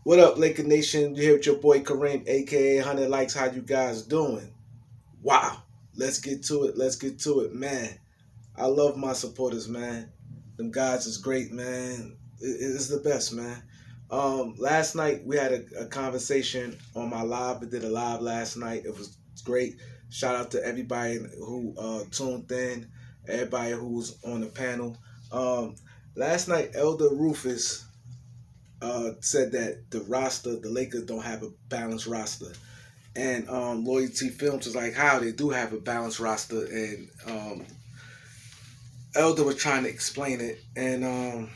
What up, Laker Nation? You here with your boy Kareem, aka 100 Likes. How you guys doing? Wow. Let's get to it. Let's get to it, man. I love my supporters, man. Them guys is great, man. It's the best, man. Last night we had a conversation on my live. We did a live last night. It was great. Shout out to everybody who tuned in, everybody who was on the panel. Um, Last night, Elder Rufus said that the Lakers don't have a balanced roster. And Loyalty Films was like, how they do have a balanced roster. And Elder was trying to explain it. And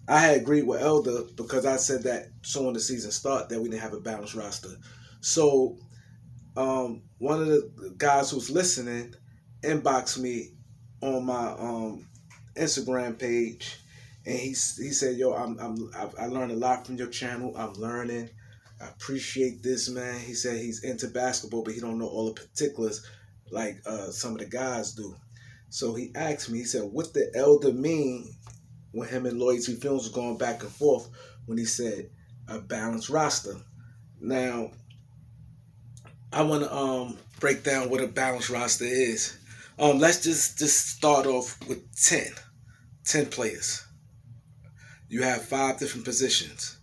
I had agreed with Elder because I said that so when the season start that we didn't have a balanced roster. So one of the guys who's listening inboxed me on my Instagram page, and he said, "Yo, I learned a lot from your channel. I'm learning. I appreciate this, man." He said he's into basketball, but he don't know all the particulars like some of the guys do. So he asked me. He said, "What the elder mean when him and Loyalty Films was going back and forth when he said a balanced roster?" Now, I want to break down what a balanced roster is. Let's just start off with 10 players. You have 5 different positions.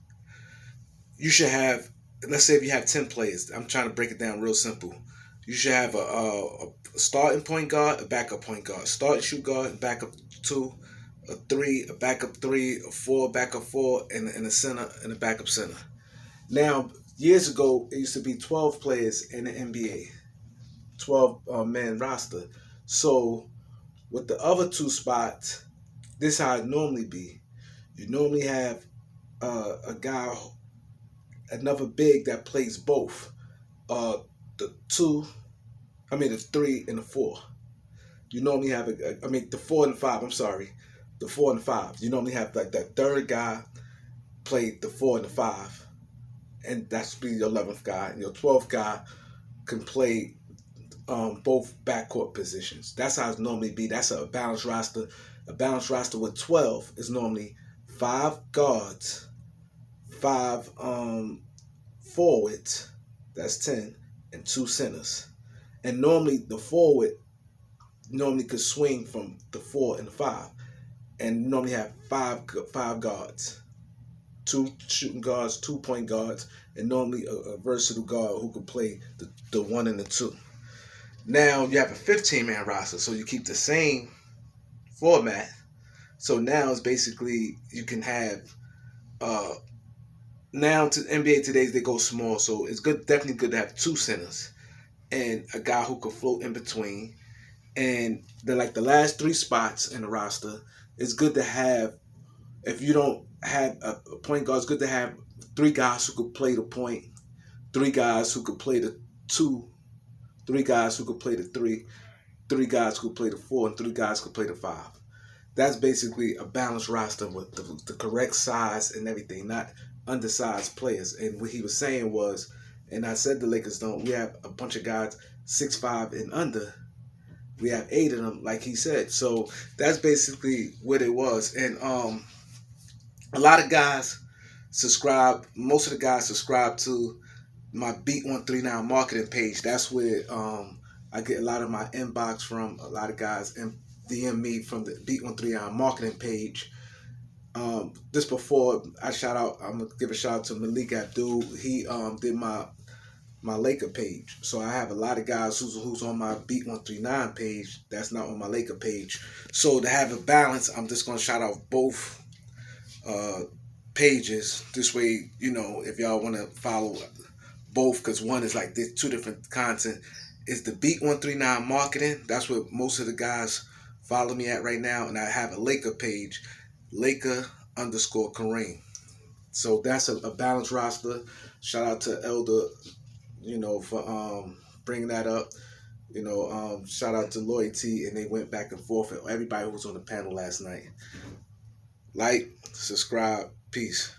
You should have, let's say if you have 10 players, I'm trying to break it down real simple. You should have a starting point guard, a backup point guard, starting shoot guard, backup two, a three, a backup three, a four, backup four, and a center and a backup center. Now, years ago, it used to be 12 players in the NBA, 12 man roster. So with the other two spots, this is how it normally be. You normally have a guy, another big that plays both. The two, the three and the four. You normally have the four and five. I'm sorry, the four and five. You normally have like that third guy play the four and the five, and that's be your 11th guy, and your 12th guy can play both backcourt positions. That's how it normally be. That's a balanced roster. A balanced roster with 12 is normally 5 guards, 5 forwards, that's 10, and 2 centers. And normally the forward normally could swing from the 4 and the 5. And normally have five guards, 2 shooting guards, 2 point guards, and normally a versatile guard who can play the 1 and the 2. Now you have a 15-man roster, so you keep the same format. So now it's basically you can have uh now to NBA today's they go small, so it's good, definitely good to have 2 centers and a guy who can float in between. And then like the last 3 spots in the roster, it's good to have, if you don't have a point guard, it's good to have 3 guys who could play the point, 3 guys who could play the two, 3 guys who could play the three, 3 guys who could play the four, and 3 guys who could play the five. That's basically a balanced roster with the correct size and everything, not undersized players. And what he was saying was, and I said the Lakers don't, we have a bunch of guys 6'5" and under. We have 8 of them, like he said. So that's basically what it was. And a lot of guys subscribe, most of the guys subscribe to my Beat 139 marketing page. That's where I get a lot of my inbox from. A lot of guys DM me from the Beat 139 marketing page. This before I'm gonna give a shout out to Malik Abdul. He did my Laker page. So I have a lot of guys who's on my Beat 139 page that's not on my Laker page. So to have a balance, I'm just gonna shout out both uh, pages. This way, if y'all want to follow both, because one is like this 2 different content. Is the Beat 139 marketing. That's what most of the guys follow me at right now. And I have a Laker page, Laker_Kareem. So that's a balanced roster. Shout out to Elder, for bringing that up. Shout out to Loyalty, and they went back and forth. And everybody who was on the panel last night. Like, subscribe, peace.